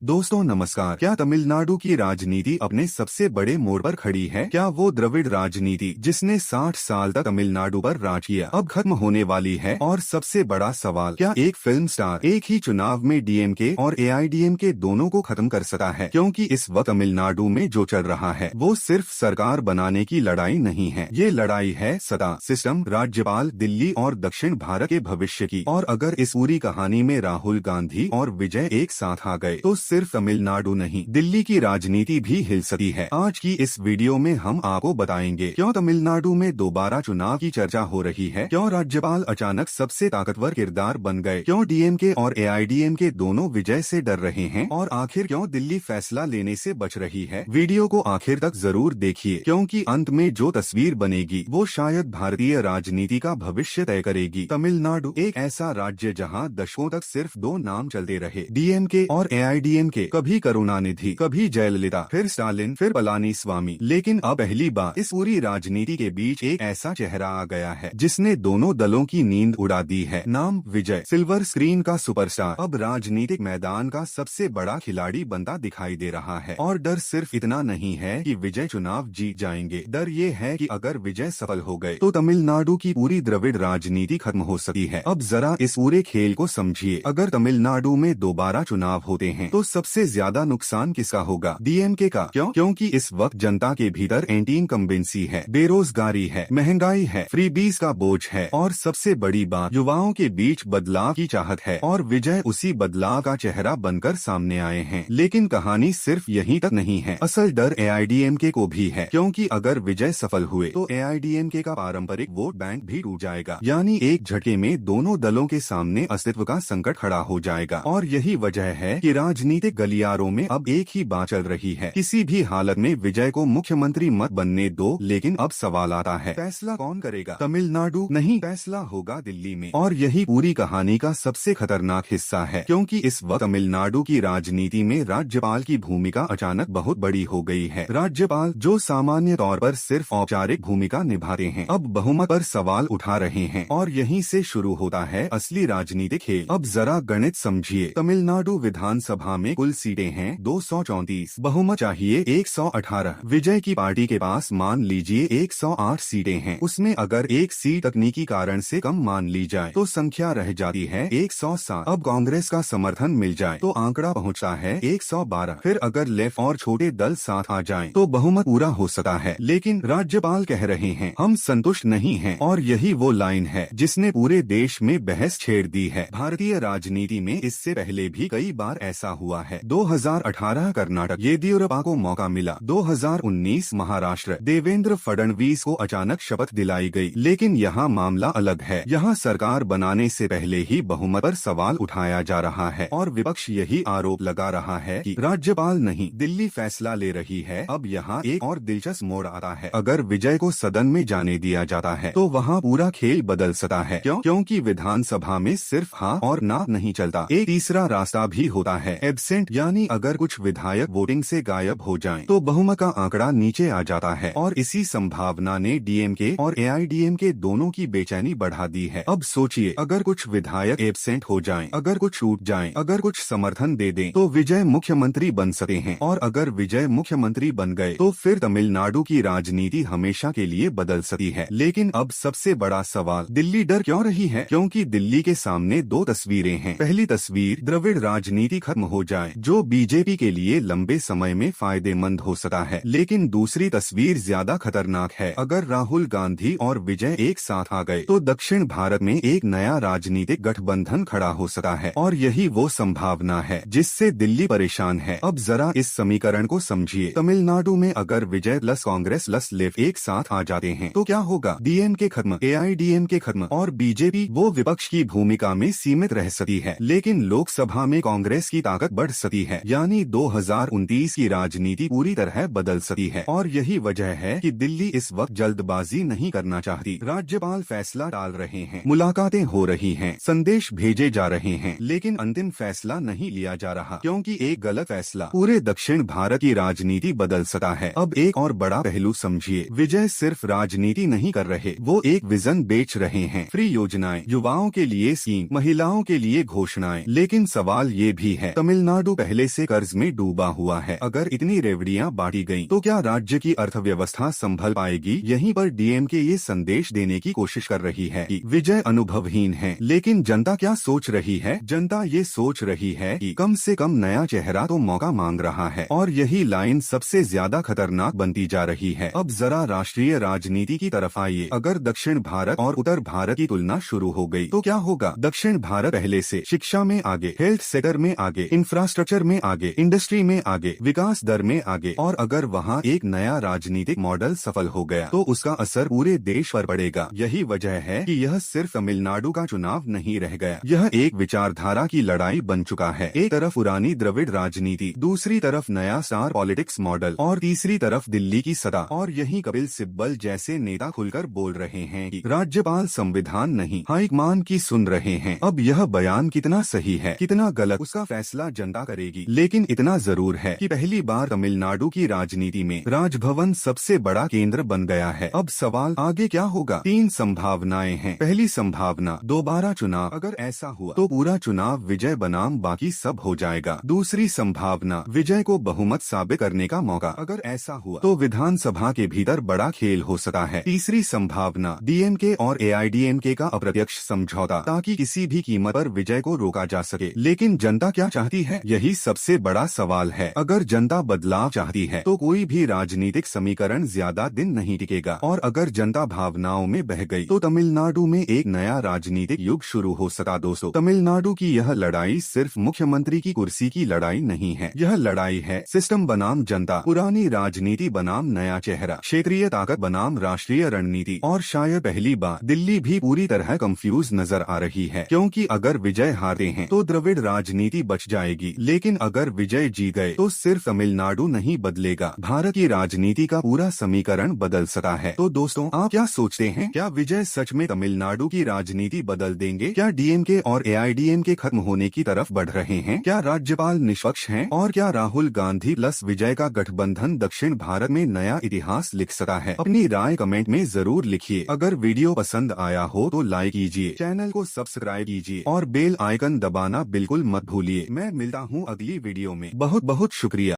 दोस्तों नमस्कार। क्या तमिलनाडु की राजनीति अपने सबसे बड़े मोड़ पर खड़ी है? क्या वो द्रविड़ राजनीति जिसने 60 साल तक तमिलनाडु पर राज किया अब खत्म होने वाली है? और सबसे बड़ा सवाल, क्या एक फिल्म स्टार एक ही चुनाव में डीएमके और एआईडीएमके दोनों को खत्म कर सकता है? क्योंकि इस वक्त तमिलनाडु में जो चल रहा है वो सिर्फ सरकार बनाने की लड़ाई नहीं है, ये लड़ाई है सत्ता, सिस्टम, राज्यपाल, दिल्ली और दक्षिण भारत के भविष्य की। और अगर इस पूरी कहानी में राहुल गांधी और विजय एक साथ आ गए तो सिर्फ तमिलनाडु नहीं, दिल्ली की राजनीति भी हिल सकती है। आज की इस वीडियो में हम आपको बताएंगे क्यों तमिलनाडु में दोबारा चुनाव की चर्चा हो रही है, क्यों राज्यपाल अचानक सबसे ताकतवर किरदार बन गए, क्यों डीएमके और एआईडीएमके दोनों विजय से डर रहे हैं और आखिर क्यों दिल्ली फैसला लेने से बच रही है। वीडियो को आखिर तक जरूर देखिए क्योंकि अंत में जो तस्वीर बनेगी वो शायद भारतीय राजनीति का भविष्य तय करेगी। तमिलनाडु एक ऐसा राज्य जहां दशकों तक सिर्फ दो नाम चलते रहे, डीएमके और एआईडीएमके। कभी करुणानिधि, कभी जयललिता, फिर स्टालिन, फिर पलानीस्वामी। लेकिन अब पहली बार इस पूरी राजनीति के बीच एक ऐसा चेहरा आ गया है जिसने दोनों दलों की नींद उड़ा दी है। नाम विजय, सिल्वर स्क्रीन का सुपरस्टार, अब राजनीतिक मैदान का सबसे बड़ा खिलाड़ी बनता दिखाई दे रहा है। और डर सिर्फ इतना नहीं है कि विजय चुनाव जीत जाएंगे, डर ये है कि अगर विजय सफल हो गए तो तमिलनाडु की पूरी द्रविड़ राजनीति खत्म हो सकती है। अब जरा इस पूरे खेल को समझिए। अगर तमिलनाडु में दोबारा चुनाव होते हैं तो सबसे ज्यादा नुकसान किसका होगा? डीएमके का। क्यों? क्योंकि इस वक्त जनता के भीतर एंटी इनकम्बेंसी है, बेरोजगारी है, महंगाई है, फ्रीबीज का बोझ है और सबसे बड़ी बात, युवाओं के बीच बदलाव की चाहत है। और विजय उसी बदलाव का चेहरा बनकर सामने आए हैं। लेकिन कहानी सिर्फ यहीं तक नहीं है, असल डर एआईडीएमके को भी है, क्योंकि अगर विजय सफल हुए तो एआईडीएमके का पारंपरिक वोट बैंक भी टूट जाएगा। यानी एक झटके में दोनों दलों के सामने अस्तित्व का संकट खड़ा हो जाएगा। और यही वजह है कि राजनीतिक गलियारों में अब एक ही बात चल रही है, किसी भी हालत में विजय को मुख्यमंत्री मत बनने दो। लेकिन अब सवाल आता है, फैसला कौन करेगा? तमिलनाडु नहीं, फैसला होगा दिल्ली में। और यही पूरी कहानी का सबसे खतरनाक हिस्सा है, क्योंकि इस वक्त तमिलनाडु की राजनीति में राज्यपाल की भूमिका अचानक बहुत बड़ी हो गई है। राज्यपाल जो सामान्य तौर पर सिर्फ औपचारिक भूमिका निभाते हैं, अब बहुमत पर सवाल उठा रहे हैं। और यहीं से शुरू होता है असली राजनीतिक खेल। अब जरा गणित समझिए। तमिलनाडु विधानसभा में कुल सीटें हैं 234, बहुमत चाहिए 118। विजय की पार्टी के पास मान लीजिए 108 सीटें हैं, उसमें अगर एक सीट तकनीकी कारण से कम मान ली जाए तो संख्या रह जाती है 107। अब कांग्रेस का समर्थन मिल जाए तो आंकड़ा पहुंचता है 112। फिर अगर लेफ्ट और छोटे दल साथ आ जाएं तो बहुमत पूरा हो सकता है। लेकिन राज्यपाल कह रहे हैं हम संतुष्ट नहीं हैं। और यही वो लाइन है जिसने पूरे देश में बहस छेड़ दी है। भारतीय राजनीति में इससे पहले भी कई बार ऐसा हुआ है। 2018 कर्नाटक, येदियुरप्पा को मौका मिला। 2019 महाराष्ट्र, देवेंद्र फडणवीस को अचानक शपथ दिलाई गई। लेकिन यहाँ मामला अलग है। यहाँ सरकार बनाने से पहले ही बहुमत पर सवाल उठाया जा रहा है और विपक्ष यही आरोप लगा रहा है कि राज्यपाल नहीं, दिल्ली फैसला ले रही है। अब यहाँ एक और दिलचस्प मोड़ आता है। अगर विजय को सदन में जाने दिया जाता है तो वहाँ पूरा खेल बदल सकता है। क्यों? क्योंकि विधानसभा में सिर्फ हाँ और ना नहीं चलता, एक तीसरा रास्ता भी होता है, एब्सेंट। यानी अगर कुछ विधायक वोटिंग से गायब हो जाएं तो बहुमत का आंकड़ा नीचे आ जाता है। और इसी संभावना ने डीएमके और एआईडीएमके दोनों की बेचैनी बढ़ा दी है। अब सोचिए, अगर कुछ विधायक एब्सेंट हो जाएं, अगर कुछ छूट जाएं, अगर कुछ समर्थन दे दें तो विजय मुख्यमंत्री बन सकते हैं। और अगर विजय मुख्यमंत्री बन गए तो फिर तमिलनाडु की राजनीति हमेशा के लिए बदल सकती है। लेकिन अब सबसे बड़ा सवाल, दिल्ली डर क्यों रही है? क्योंकि दिल्ली के सामने दो तस्वीरें हैं। पहली तस्वीर, द्रविड़ राजनीति खत्म हो जाए, जो बीजेपी के लिए लंबे समय में फायदेमंद हो सकता है। लेकिन दूसरी तस्वीर ज्यादा खतरनाक है। अगर राहुल गांधी और विजय एक साथ आ गए तो दक्षिण भारत में एक नया राजनीतिक गठबंधन खड़ा हो सकता है। और यही वो संभावना है जिससे दिल्ली परेशान है। अब जरा इस समीकरण को समझिए। तमिलनाडु में अगर विजय प्लस कांग्रेस प्लस लेफ्ट एक साथ आ जाते हैं तो क्या होगा? डीएमके खत्म, एआईडीएमके खत्म और बीजेपी वो विपक्ष की भूमिका में सीमित रह सकती है। लेकिन लोकसभा में कांग्रेस की ताकत बढ़ सकती है। यानी 2029 की राजनीति पूरी तरह बदल सकती है। और यही वजह है कि दिल्ली इस वक्त जल्दबाजी नहीं करना चाहती। राज्यपाल फैसला डाल रहे हैं, मुलाकातें हो रही हैं, संदेश भेजे जा रहे हैं, लेकिन अंतिम फैसला नहीं लिया जा रहा, क्योंकि एक गलत फैसला पूरे दक्षिण भारत की राजनीति बदल सकता है। अब एक और बड़ा पहलू समझिए, विजय सिर्फ राजनीति नहीं कर रहे, वो एक विजन बेच रहे हैं। फ्री योजनाएं, युवाओं के लिए स्कीम, महिलाओं के लिए घोषणाएं। लेकिन सवाल ये भी है, तमिलनाडु तमिलनाडु पहले से कर्ज में डूबा हुआ है। अगर इतनी रेवड़ियां बांटी गईं, तो क्या राज्य की अर्थव्यवस्था संभल पाएगी? यहीं पर डीएमके ये संदेश देने की कोशिश कर रही है कि विजय अनुभवहीन है, लेकिन जनता क्या सोच रही है? जनता ये सोच रही है कि कम से कम नया चेहरा तो मौका मांग रहा है, और यही लाइन सबसे ज्यादा खतरनाक बनती जा रही है। अब जरा राष्ट्रीय राजनीति की तरफ आइए। अगर दक्षिण भारत और उत्तर भारत की तुलना शुरू हो गई तो क्या होगा? दक्षिण भारत पहले से शिक्षा में आगे, हेल्थ सेक्टर में आगे, इंफ्रास्ट्रक्चर में आगे, इंडस्ट्री में आगे, विकास दर में आगे, और अगर वहाँ एक नया राजनीतिक मॉडल सफल हो गया तो उसका असर पूरे देश पर पड़ेगा। यही वजह है कि यह सिर्फ तमिलनाडु का चुनाव नहीं रह गया, यह एक विचारधारा की लड़ाई बन चुका है। एक तरफ पुरानी द्रविड़ राजनीति, दूसरी तरफ नया स्टार पॉलिटिक्स मॉडल, और तीसरी तरफ दिल्ली की सत्ता। और यही कपिल सिब्बल जैसे नेता खुलकर बोल रहे हैं कि राज्यपाल संविधान नहीं, हाईकमान की सुन रहे हैं। अब यह बयान कितना सही है, कितना गलत, उसका फैसला जनता करेगी। लेकिन इतना जरूर है कि पहली बार तमिलनाडु की राजनीति में राजभवन सबसे बड़ा केंद्र बन गया है। अब सवाल, आगे क्या होगा? 3 संभावनाएं हैं। पहली संभावना, दोबारा चुनाव। अगर ऐसा हुआ तो पूरा चुनाव विजय बनाम बाकी सब हो जाएगा। दूसरी संभावना, विजय को बहुमत साबित करने का मौका। अगर ऐसा हुआ तो विधानसभा के भीतर बड़ा खेल हो सकता है। तीसरी संभावना, डीएमके और एआईडीएमके का अप्रत्यक्ष समझौता, ताकि किसी भी कीमत पर विजय को रोका जा सके। लेकिन जनता क्या चाहती है, यही सबसे बड़ा सवाल है। अगर जनता बदलाव चाहती है तो कोई भी राजनीतिक समीकरण ज्यादा दिन नहीं टिकेगा, और अगर जनता भावनाओं में बह गई तो तमिलनाडु में एक नया राजनीतिक युग शुरू हो सकता। दोस्तों, तमिलनाडु की यह लड़ाई सिर्फ मुख्यमंत्री की कुर्सी की लड़ाई नहीं है, यह लड़ाई है सिस्टम बनाम जनता, पुरानी राजनीति बनाम नया चेहरा, क्षेत्रीय ताकत बनाम राष्ट्रीय रणनीति। और शायद पहली बार दिल्ली भी पूरी तरह कंफ्यूज नजर आ रही है, क्योंकि अगर विजय हारते हैं तो द्रविड़ राजनीति बच जाएगी, लेकिन अगर विजय जीत गए तो सिर्फ तमिलनाडु नहीं बदलेगा, भारत की राजनीति का पूरा समीकरण बदल सकता है। तो दोस्तों, आप क्या सोचते हैं? क्या विजय सच में तमिलनाडु की राजनीति बदल देंगे? क्या डीएमके और एआईडीएमके खत्म होने की तरफ बढ़ रहे हैं? क्या राज्यपाल निष्पक्ष हैं? और क्या राहुल गांधी प्लस विजय का गठबंधन दक्षिण भारत में नया इतिहास लिख सकता है? अपनी राय कमेंट में जरूर लिखिए। अगर वीडियो पसंद आया हो तो लाइक कीजिए, चैनल को सब्सक्राइब कीजिए और बेल आइकन दबाना बिल्कुल मत भूलिए। मैं मिलता हूँ अगली वीडियो में। बहुत बहुत शुक्रिया।